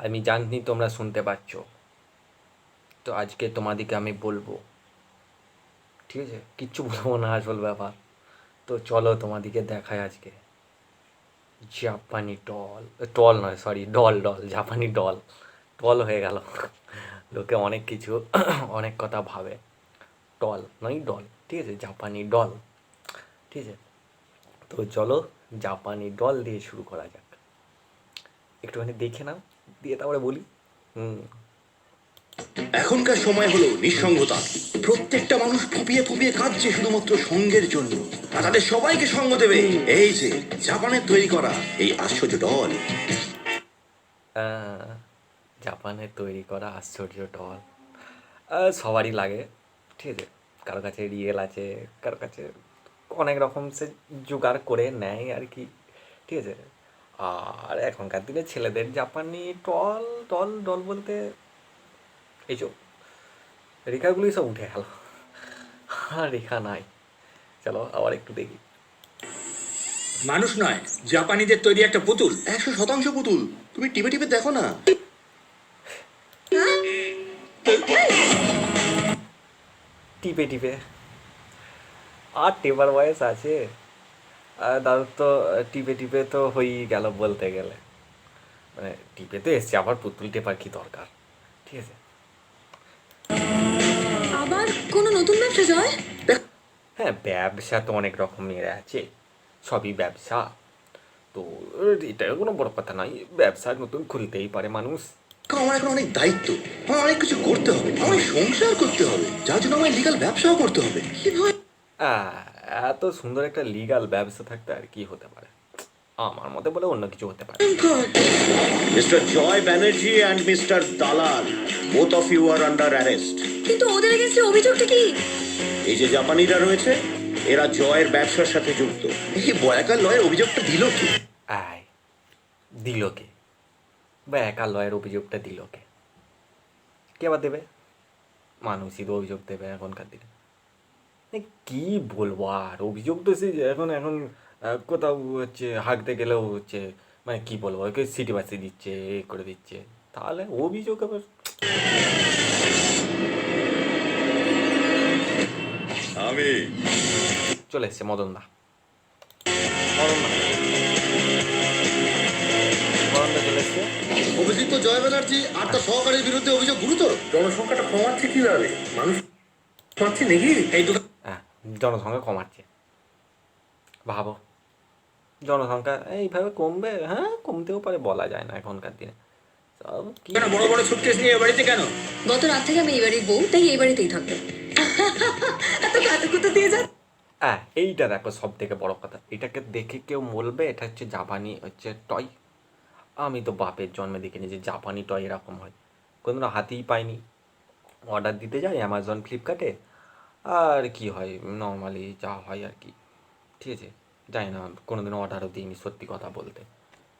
আমি জানি তোমরা শুনতে পাচ্ছ, তো আজকে তোমাদেরকে আমি বলবো, ঠিক আছে? কিচ্ছু বলবো না আসল ব্যাপার। তো চলো তোমাদেরকে দেখায় আজকে জাপানি ডল। টল নয়, সরি, ডল ডল, জাপানি ডল। টল হয়ে গেল। লোকে অনেক কিছু অনেক কথা ভাবে। টল নয়, ডল, ঠিক আছে? জাপানি ডল, ঠিক আছে? তো চলো জাপানি ডল দিয়ে শুরু করা যাক। একটুখানি দেখে নাও, দিয়ে তারপরে বলি। হুম। এখনকার সময় হলো নিঃসঙ্গতা। প্রত্যেকটা মানুষ ফুপিয়ে ফুপিয়ে কাঁদছে শুধুমাত্র সঙ্গের জন্য। আর তাদের সবাইকে সঙ্গ দেবে এই যে জাপানের তৈরি করা এই আশ্চর্য ডল। জাপানের তৈরি করা আশ্চর্য ডল সবারই লাগে, ঠিক আছে? কারো কাছে রিয়েল আছে, কারো কাছে অনেক রকম সে জোগাড় করে নেয় আর কি, ঠিক আছে? আর এখনকার দিনে ছেলেদের জাপানি টল টল ডল বলতে এইসব রেখাগুলোই সব উঠে গেল। আর রেখা নাই। চলো আবার একটু দেখি। মানুষ নয়, জাপানিদের তৈরি একটা পুতুল। 100% পুতুল। তুমি টিপে টিপে দেখো না। টিপে টিপে আর টেপার বয়স আছে? দাদুর তো টিপে টিপে তো হয়েই গেল বলতে গেলে। মানে টিপে তো এসছে, আবার পুতুল টেপার কি দরকার, ঠিক আছে? আবার কোনো নতুন ব্যবসা জয়? হ্যাঁ, ব্যবসা তো অনেক রকমের আছে, সবই ব্যবসা। তো এটা কোনো বড় কথা নয়, ব্যবসা নতুন খুলতেই পারে মানুষ। আমার এখন অনেক দায়িত্ব, আমার অনেক কিছু করতে হবে, আমার সংসার করতে হবে, যার জন্য আমার লিগাল ব্যবসাও করতে হবে। কি ভাই, আহ, এত সুন্দর একটা লিগাল ব্যবসা থাকতে আর কি হতে পারে? আমার মতে বলে অন্য কিছু হতে পারে। Mister Joy Banerjee and mister Dalal, both of you are under arrest. কিন্তু ওদের এগেন্স্টে অভিযোগটা কি? এই যে জাপানিরা রয়েছে, এরা জয়ের ব্যবসার সাথে যুক্ত। এই বয়াকার লয়ের অভিযোগটা দিল কি? আয়, দিল কে? বা একা লয়ের অভিযোগটা দিল কে? কে আবার দেবে? মানুষই তো অভিযোগ দেবে এখনকার দিনে। কি বলবো আর, অভিযোগ তো সে এখন এখন কোথাও হচ্ছে হাঁকতে গেলেও হচ্ছে, মানে কি বলবো, ওকে সিটি বাসি দিচ্ছে, এ করে দিচ্ছে, তাহলে অভিযোগ আবার। আমি চলে এসছে মদন দা। মদন দা, মদন দা চলে এসছে। অভিযুক্ত জয় ব্যানার্জি আর তার সহকারীর বিরুদ্ধে অভিযোগ গুরুতর। জনসংখ্যাটা কমাচ্ছে কিভাবে? মানুষ কমাচ্ছে নাকি এই দোকান? হ্যাঁ, জনসংখ্যা কমাচ্ছে। ভাবো, জনসংখ্যা এইভাবে কমবে? হ্যাঁ, কমতেও পারে, বলা যায় না এখনকার দিনে। সব কি বড় বড় সুটকেস নিয়ে বাড়িতে কেন? গত রাত থেকে আমি এই বাড়ির বউ, তাই এই বাড়িতেই থাকবো। এত কাতুকুতু দিয়ে যা। হ্যাঁ, এইটা দেখো সব থেকে বড় কথা, এটাকে দেখে কেউ বলবে এটা হচ্ছে জাপানি হচ্ছে টয়। আমি তো বাপের জন্মে দেখিনি যে জাপানি টয় এরকম হয়, কোনোদিনও হাতেই পাইনি। অর্ডার দিতে যাই অ্যামাজন, ফ্লিপকার্টে, আর কি হয় নর্মালি যা হয় আর কি, ঠিক আছে? জানি না, কোনোদিনও অর্ডারও দিইনি সত্যি কথা বলতে,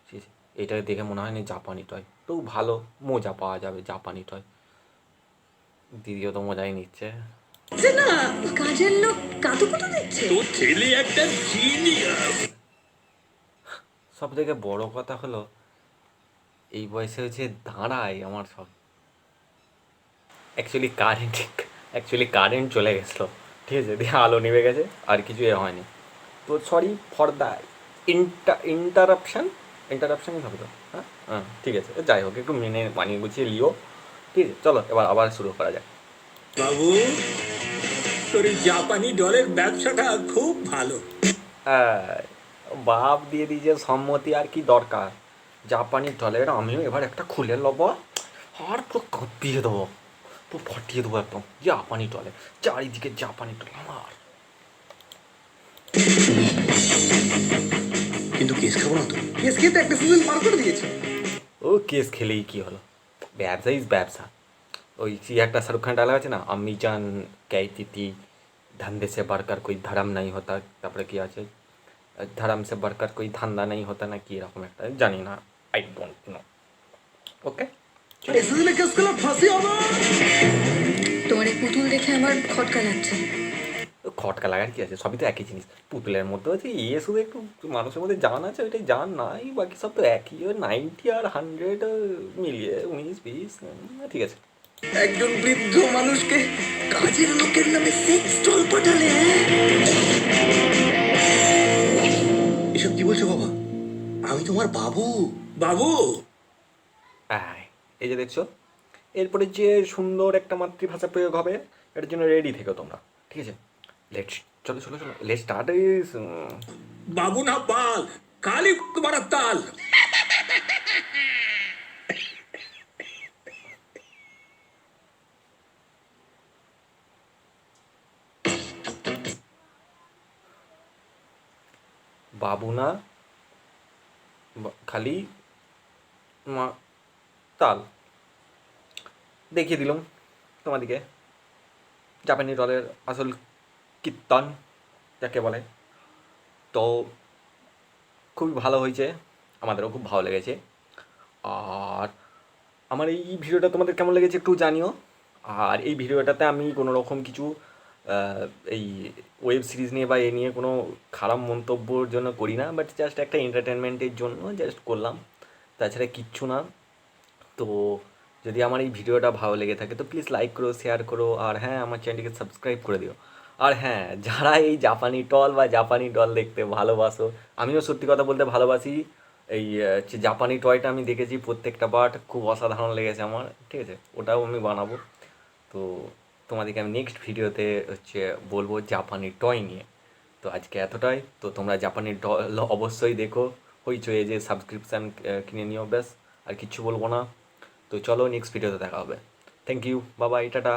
ঠিক আছে? এটাকে দেখে মনে হয় না জাপানি টয়, তো ভালো মজা পাওয়া যাবে জাপানি টয়। দিদিও তো মজাই নিচ্ছে। যে না, কাজের লোক কাতুকুতু দিচ্ছে। তোর ছেলে একটা জিনিয়াস। সব থেকে বড় কথা হলো, এই বয়সে হচ্ছে দাঁড়ায় আমার সব। অ্যাকচুয়ালি কারেন্ট চলে গেছিলো, ঠিক আছে? দিয়ে আলো নিভে গেছে, আর কিছু এ হয়নি। তো সরি ফর দ্য ইন্টারাপশানই হবে তো। হ্যাঁ হ্যাঁ, ঠিক আছে, যাই হোক, একটু মেনে মানিয়ে গুছিয়ে লিও, ঠিক আছে? চলো এবার আবার শুরু করা যাক। বাবু, তোর এই জাপানি ডলের ব্যবসাটা খুব ভালো। হ্যাঁ, বাপ দিয়ে দিয়েছে সম্মতি, আর কি দরকার? জাপানি টয়লেট আমিও এবার একটা খুলে নেবো, আর পুরো কাঁপিয়ে দেবো, পুরো ফাটিয়ে দেবো একদম। জাপানি টয়লেট, চারিদিকে জাপানি টয়লেট আমার। কিন্তু কেস খাবো না তো, কেস খেতে একটা সিজন পার করে দিয়েছে। ও কেস খেলেই কি হলো? ব্যবসা ইজ ব্যবসা। ওই কি একটা শাহরুখ খান ডায়লগ আছে না, আম্মি জান कहती थी धंधे से बढ़कर कोई धर्म नहीं होता, তারপরে কি আছে, ধর্ম সে बढ़कर कोई ধান্দা नहीं होता না, কি এরকম একটা, জানি না, আই ডোন্ট নো। ওকে, এই সিজনে কেস খেলে ফাঁসি হবে। তোমার এই পুতুল দেখে আমার খটকা লাগছে। খটকা লাগার কি আছে, সবই তো একই জিনিস। পুতুলের মধ্যে আছে শুধু একটু মানুষের মধ্যে জান আছে, ওইটাই জান নাই, বাকি সব তো একই। ওই 90 আর 100 মিলিয়ে 19-20, ঠিক আছে। একজন বৃদ্ধ মানুষকে কাজের লোকের নামে সেক্স স্টল পাঠালে, এসব কি বলছো বাবা? আমি তোমার বাবু। বাবু, এই যে দেখছো, এরপরে যে সুন্দর একটা মাতৃভাষা প্রয়োগ হবে, এটার জন্য রেডি থেকো তোমরা, ঠিক আছে? লেটস, চলো চলো চলো, লেটস স্টার্ট ইস। বাবু না পাল, কালি তোমার তাল। বাবু না খালি মা তাল, দেখিয়ে দিলাম তোমাদিকে জাপানি ডলের আসল কীর্তন যাকে বলে। তো খুবই ভালো হয়েছে, আমাদেরও খুব ভালো লেগেছে। আর আমার এই ভিডিওটা তোমাদের কেমন লেগেছে একটু জানিও। আর এই ভিডিওটাতে আমি কোনো রকম কিছু এই ওয়েব সিরিজ নিয়ে বা এ নিয়ে কোনো খারাপ মন্তব্যর জন্য করি না, বাট জাস্ট একটা এন্টারটেনমেন্টের জন্য জাস্ট করলাম, তাছাড়া কিচ্ছু না। তো যদি আমার এই ভিডিওটা ভালো লেগে থাকে তো প্লিজ লাইক করো, শেয়ার করো, আর হ্যাঁ আমার চ্যানেলটিকে সাবস্ক্রাইব করে দিও। আর হ্যাঁ, যারা এই জাপানি টল বা জাপানি ডল দেখতে ভালোবাসো, আমিও সত্যি কথা বলতে ভালোবাসি। এই যে জাপানি টয়টা আমি দেখেছি প্রত্যেকটা পার্ট, খুব অসাধারণ লেগেছে আমার, ঠিক আছে? ওটাও আমি বানাবো। তো তোমাদেরকে আমি নেক্সট ভিডিওতে বলবো জাপানি টয় নিয়ে। তো আজকে এতটাই। তো তোমরা জাপানি ডল অবশ্যই দেখো, হইচই যে সাবস্ক্রিপশান কিনে নিও, ব্যাস আর কিচ্ছু বলবো না। তো চলো নেক্সট ভিডিওতে দেখা হবে। Thank you, bye bye, tata.